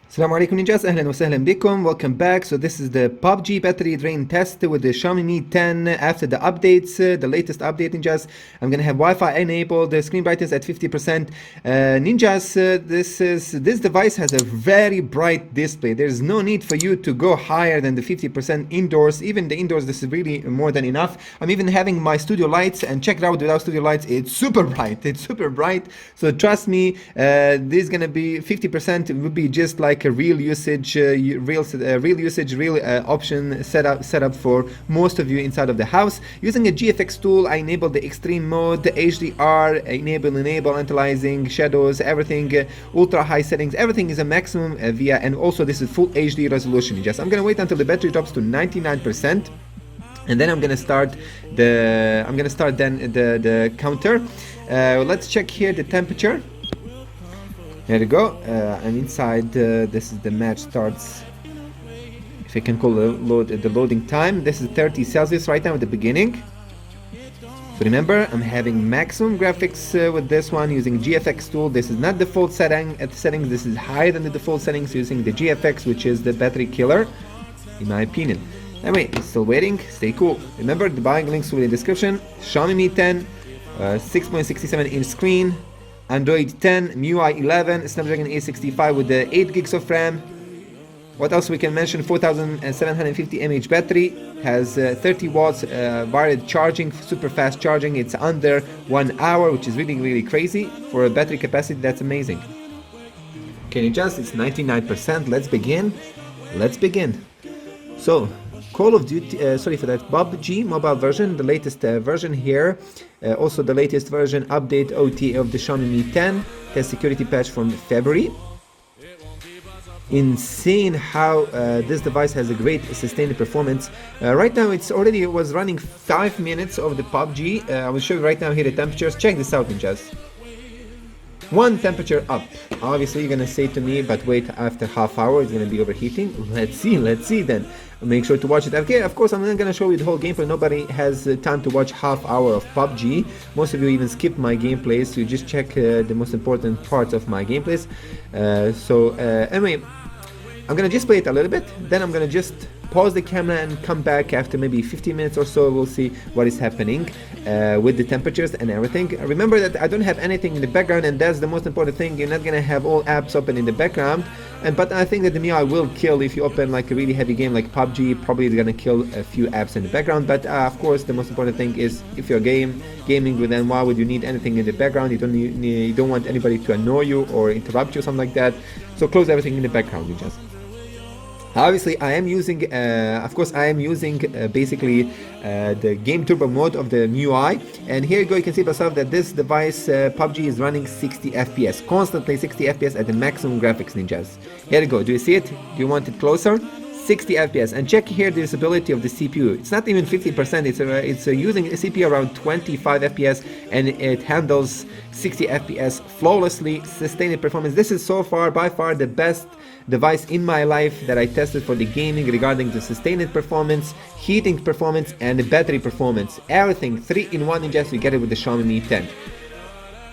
Assalamu alaikum ninjas, ahlan wa sahlan bikum, welcome back. So this is the PUBG battery drain test with the Xiaomi Mi 10 after the updates, the latest update ninjas. I'm gonna have Wi-Fi enabled, the screen brightness at 50%. Ninjas, this device has a very bright display. There's no need for you to go higher than the 50% indoors. Even the indoors, this is really more than enough. I'm even having my studio lights, and check it out without studio lights, it's super bright. It's super bright. So trust me, this is gonna be 50% would be just like a real usage, real option set up for most of you inside of the house. Using a GFX tool, I enabled the extreme mode, the HDR, enable, analyzing shadows, everything, ultra high settings, everything is a maximum via, and also this is full HD resolution. Just I'm gonna wait until the battery drops to 99%. And then I'm gonna start the counter. Let's check here the temperature. Here we go. I'm inside. This is the match starts. If I can call the loading time. This is 30 Celsius right now at the beginning. So remember, I'm having maximum graphics with this one using GFX tool. This is not default settings. This is higher than the default settings using the GFX, which is the battery killer, in my opinion. Anyway, still waiting. Stay cool. Remember, the buying links will be in the description. Xiaomi Mi 10, 6.67 inch screen. Android 10, MIUI 11, Snapdragon 865 with the 8 gigs of RAM. What else we can mention? 4750 mAh battery, has 30 watts wired charging, super fast charging. It's under 1 hour, which is really crazy. For a battery capacity, that's amazing. Okay, just it's 99%. Let's begin. So, Call of Duty, PUBG mobile version, the latest version here. Also the latest version update OT of the Xiaomi Mi 10 has security patch from February. Insane how this device has a great sustained performance. Right now it was running 5 minutes of the PUBG. I will show you right now here the temperatures. Check this out, ninjas. One temperature up. Obviously you're gonna say to me, but wait, after half hour it's gonna be overheating. Let's see then. Make sure to watch it. Okay, of course I'm not gonna show you the whole gameplay. Nobody has time to watch half hour of PUBG. Most of you even skip my gameplays, so you just check the most important parts of my gameplays. Anyway, I'm gonna just play it a little bit, then I'm gonna just pause the camera and come back after maybe 15 minutes or so. We'll see what is happening with the temperatures and everything. Remember that I don't have anything in the background, and that's the most important thing. You're not gonna have all apps open in the background, but I think that the MIUI will kill if you open like a really heavy game like PUBG. Probably it's gonna kill a few apps in the background, but of course the most important thing is if you're gaming with them, why would you need anything in the background? You don't want anybody to annoy you or interrupt you or something like that, so close everything in the background. You just obviously I am using basically the game turbo mode of the MIUI, and here you go, you can see yourself that this device PUBG is running 60 FPS, constantly 60 FPS at the maximum graphics, ninjas. Here you go, do you see it? Do you want it closer? 60 FPS, and check here the usability of the CPU. It's not even 50%, it's using a CPU around 25 FPS, and it handles 60 FPS flawlessly. Sustained performance. This is so far by far the best device in my life that I tested for the gaming regarding the sustained performance, heating performance, and the battery performance. Everything 3-in-1 in just you get it with the Xiaomi Mi 10.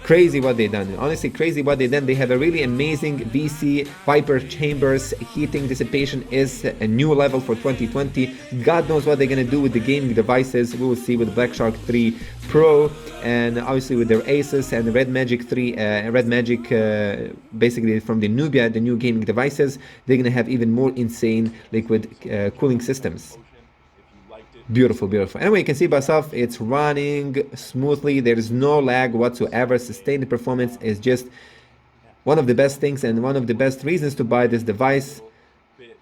Crazy what they done. Honestly, crazy what they done. They have a really amazing VC Viper chambers. Heating dissipation is a new level for 2020. God knows what they're gonna do with the gaming devices. We will see with the Black Shark 3 Pro, and obviously with their Asus and the Red Magic 3, basically from the Nubia, the new gaming devices. They're gonna have even more insane liquid cooling systems. Beautiful. Anyway, you can see by yourself, it's running smoothly. There is no lag whatsoever. Sustained performance is just one of the best things and one of the best reasons to buy this device.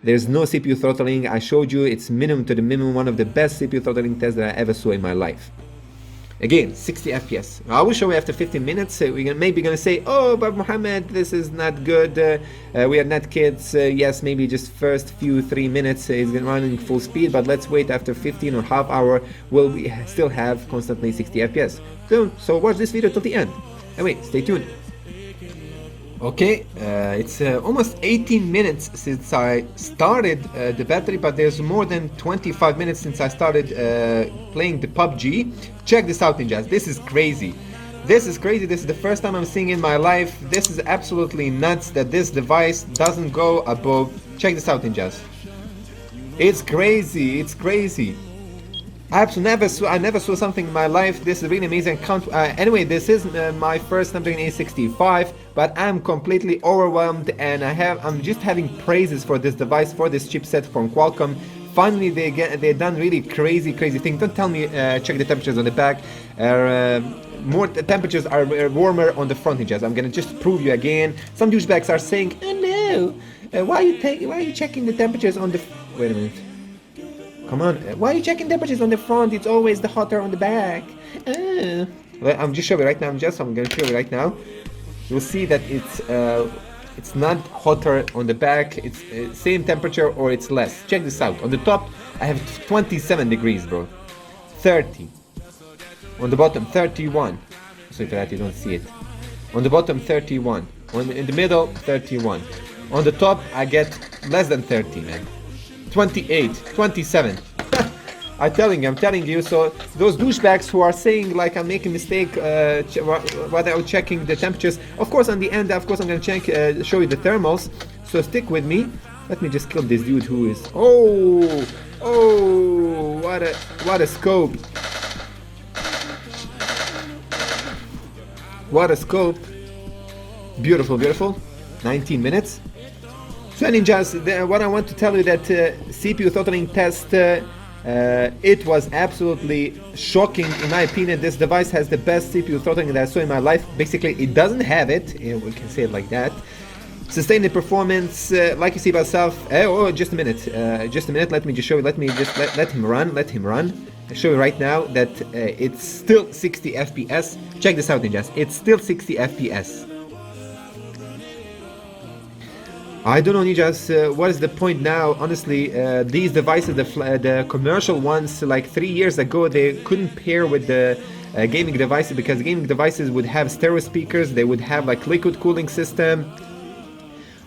There's no CPU throttling. I showed you it's minimum to the minimum, one of the best CPU throttling tests that I ever saw in my life. Again, 60 FPS. I will show you after 15 minutes. We're maybe going to say, oh, but Mohammed, this is not good. We are not kids. Yes, maybe just first 3 minutes is running full speed, but let's wait after 15 or half hour. Will we still have constantly 60 FPS? So watch this video till the end. Anyway, stay tuned. Okay, it's almost 18 minutes since I started the battery, but there's more than 25 minutes since I started playing the PUBG. Check this out, ninjas. This is crazy. This is crazy. This is the first time I'm seeing in my life. This is absolutely nuts that this device doesn't go above. Check this out, ninjas. It's crazy. It's crazy. I never saw something in my life. This is really amazing. Anyway, this is my first Snapdragon 865, but I'm completely overwhelmed, and I'm just having praises for this device, for this chipset from Qualcomm. Finally, they done really crazy thing. Don't tell me check the temperatures on the back. More temperatures are warmer on the front edges. I'm gonna just prove you again. Some douchebags are saying, "Oh no, why are you checking the temperatures on the?" Wait a minute. Come on, why are you checking temperatures on the front? It's always the hotter on the back. Well, I'm just showing you right now. I'm gonna show you right now. You'll see that it's not hotter on the back. It's same temperature or it's less. Check this out. On the top, I have 27 degrees, bro. 30. On the bottom, 31. So that you don't see it. On the bottom, 31. In the middle, 31. On the top, I get less than 30, man. 28, 27. I'm telling you. So those douchebags who are saying like I'm making a mistake without checking the temperatures. Of course, on the end, of course, I'm gonna show you the thermals. So stick with me. Let me just kill this dude who is. Oh, what a scope. What a scope. Beautiful. 19 minutes. So ninjas, what I want to tell you that CPU throttling test, it was absolutely shocking in my opinion. This device has the best CPU throttling that I saw in my life. Basically, it doesn't have it. We can say it like that. Sustain the performance, like you see by yourself. Just a minute. Let me just show you. Let him run. I'll show you right now that it's still 60 FPS. Check this out, ninjas. It's still 60 FPS. I don't know, ninjas, what is the point now? Honestly, these devices, the commercial ones, like 3 years ago, they couldn't pair with the gaming devices because gaming devices would have stereo speakers, they would have like liquid cooling system.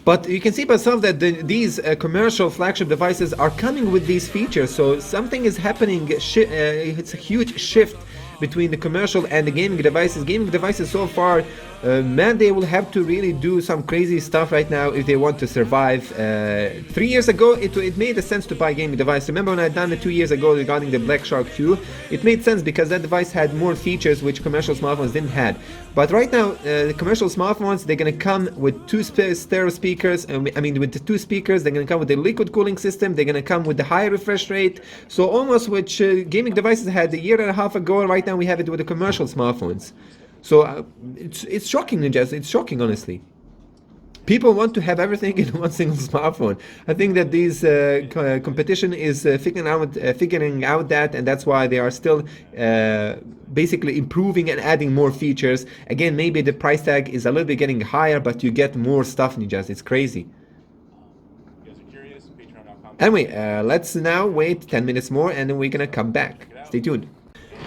But you can see by yourself that these commercial flagship devices are coming with these features. So something is happening. It's a huge shift between the commercial and the gaming devices. Gaming devices so far, man, they will have to really do some crazy stuff right now if they want to survive. 3 years ago, it made sense to buy a gaming device. Remember when I done it 2 years ago regarding the Black Shark 2? It made sense because that device had more features which commercial smartphones didn't have. But right now, the commercial smartphones, they're gonna come with two stereo speakers. With the two speakers, they're gonna come with the liquid cooling system. They're gonna come with the high refresh rate. So almost which gaming devices had a year and a half ago, right now we have it with the commercial smartphones. So it's shocking, ninjas. It's shocking, honestly. People want to have everything in one single smartphone. I think that this competition is figuring out that, and that's why they are still basically improving and adding more features. Again, maybe the price tag is a little bit getting higher, but you get more stuff, ninjas. It's crazy. Anyway, let's now wait 10 minutes more, and then we're gonna come back. Stay tuned.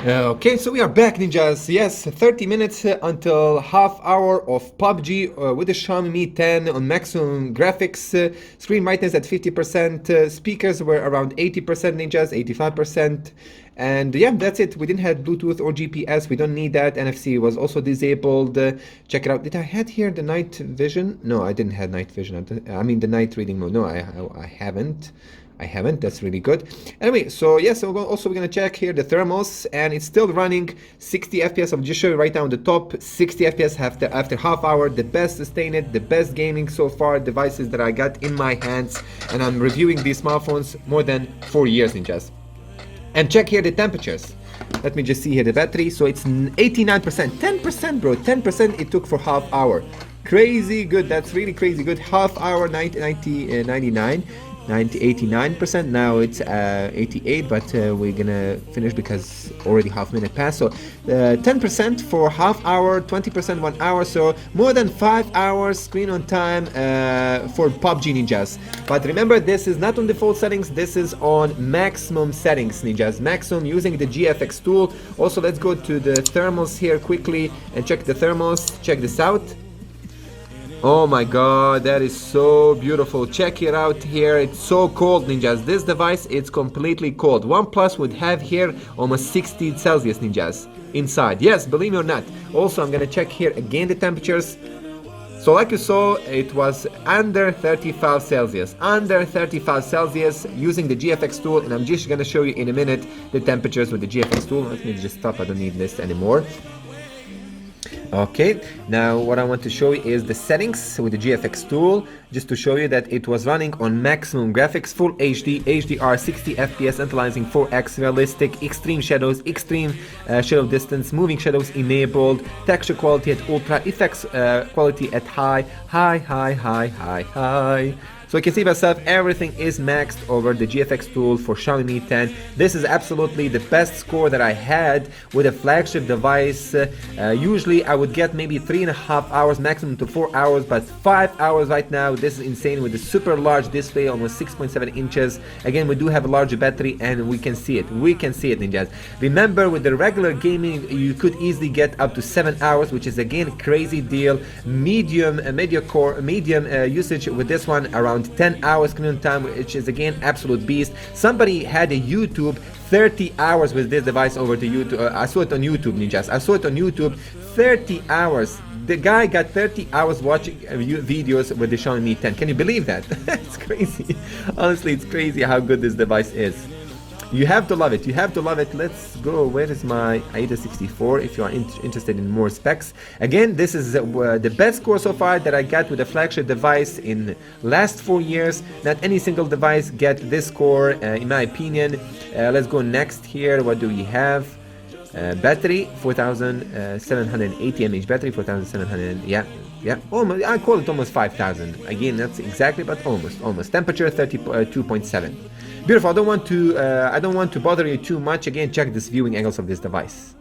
Okay, so we are back, ninjas. Yes, 30 minutes until half hour of PUBG with the Xiaomi Mi 10 on maximum graphics. Screen brightness at 50%. Speakers were around 80%, ninjas, 85%. And yeah, that's it. We didn't have Bluetooth or GPS. We don't need that. NFC was also disabled. Check it out. Did I had here the night vision? No, I didn't have night vision. I mean the night reading mode. No, I haven't. That's really good. Anyway, so yes, we're gonna check here the thermals, and it's still running 60 FPS. I'll just show you right now on the top, 60 FPS after half hour. The best sustained, the best gaming so far devices that I got in my hands, and I'm reviewing these smartphones more than 4 years, ninjas. And check here the temperatures. Let me just see here the battery. So it's 89%, 10%, bro, 10% it took for half hour. Crazy good. That's really crazy good. Half hour, 89%. Now it's 88, but we're gonna finish because already half minute passed. So 10% for half hour, 20% 1 hour, so more than 5 hours screen on time for PUBG, ninjas. But remember, this is not on default settings, this is on maximum settings, ninjas. Maximum using the GFX tool. Also, let's go to the thermals here quickly and check the thermals. Check this out. Oh my god, that is so beautiful. Check it out here. It's so cold, ninjas. This device, it's completely cold. OnePlus would have here almost 60 Celsius, ninjas. inside. Yes, believe me or not. Also, I'm gonna check here again the temperatures. So like you saw, it was under 35 Celsius, under 35 Celsius using the GFX tool, and I'm just gonna show you in a minute the temperatures with the GFX tool. Let me just stop, I don't need this anymore. Okay, now what I want to show you is the settings with the GFX tool, just to show you that it was running on maximum graphics, full HD, HDR, 60 FPS, analyzing 4x, realistic, extreme shadows, extreme shadow distance, moving shadows enabled, texture quality at ultra, effects quality at high. So you can see myself, everything is maxed over the GFX tool for Xiaomi Mi 10. This is absolutely the best score that I had with a flagship device. Usually I would get maybe 3.5 hours, maximum to 4 hours, but 5 hours right now. This is insane with the super large display, almost 6.7 inches. Again, we do have a larger battery and we can see it. We can see it, ninjas. Remember, with the regular gaming, you could easily get up to 7 hours, which is again a crazy deal. Medium usage with this one, around 10 hours screen time, which is again absolute beast. Somebody had a YouTube 30 hours with this device over to YouTube. I saw it on YouTube, ninjas. I saw it on YouTube, 30 hours. The guy got 30 hours watching videos with the Xiaomi Mi 10. Can you believe that? It's crazy. Honestly, it's crazy how good this device is. You have to love it. You have to love it. Let's go. Where is my AIDA 64 if you are interested in more specs? Again, this is the best score so far that I got with a flagship device in last 4 years. Not any single device get this score, in my opinion. Let's go next here. What do we have? Battery, 4780 mAh battery, 4700, yeah, almost, I call it almost 5000. Again, that's exactly, but almost. Temperature 32.7. Beautiful. I don't want to bother you too much. Again, check this viewing angles of this device.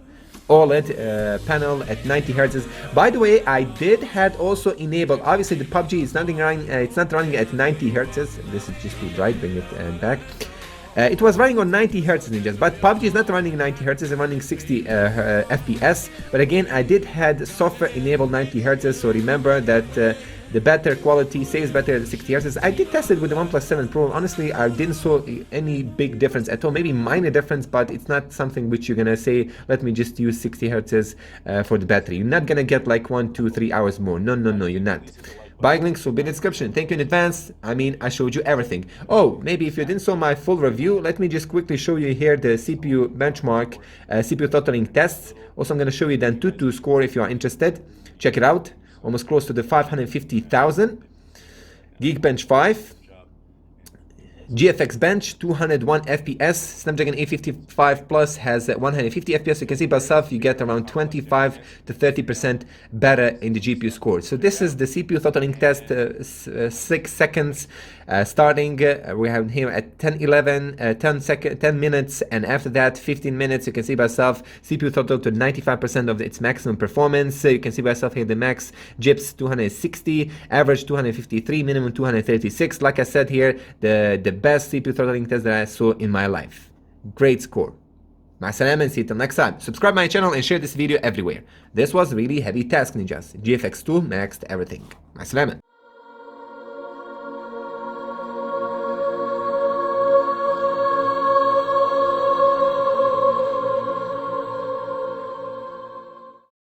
OLED panel at 90 hertz. By the way, I did had also enabled. Obviously, the PUBG is not running. It's not running at 90 hertz. This is just too bright. Bring it back. It was running on 90 hertz, ninjas, but PUBG is not running 90 hertz, it's running 60 FPS. But again, I did had software enabled 90 hertz, so remember that the better quality stays better at 60 hertz. I did test it with the OnePlus 7 Pro. Honestly, I didn't saw any big difference at all, maybe minor difference, but it's not something which you're gonna say, let me just use 60 hertz for the battery. You're not gonna get like 1, 2, 3 hours more. No, you're not. Buying links will be in the description. Thank you in advance. I mean, I showed you everything. Oh, maybe if you didn't saw my full review, let me just quickly show you here the CPU benchmark, CPU throttling tests. Also, I'm going to show you the AnTuTu score if you are interested. Check it out. Almost close to the 550,000. Geekbench 5. GFX Bench, 201 FPS. Snapdragon 855 Plus has 150 FPS. You can see by yourself, you get around 25 to 30% better in the GPU score. So this is the CPU throttling test, 6 seconds starting. We have here at 10 minutes, and after that 15 minutes. You can see by yourself, CPU throttle to 95% of its maximum performance. You can see by yourself here the max GIPS 260, average 253, minimum 236. Like I said here, the best CPU throttling test that I saw in my life. Great score. مع السلامة, and see you till next time. Subscribe my channel and share this video everywhere. This was really heavy task, ninjas. GFX Tool maxed everything. مع السلامة.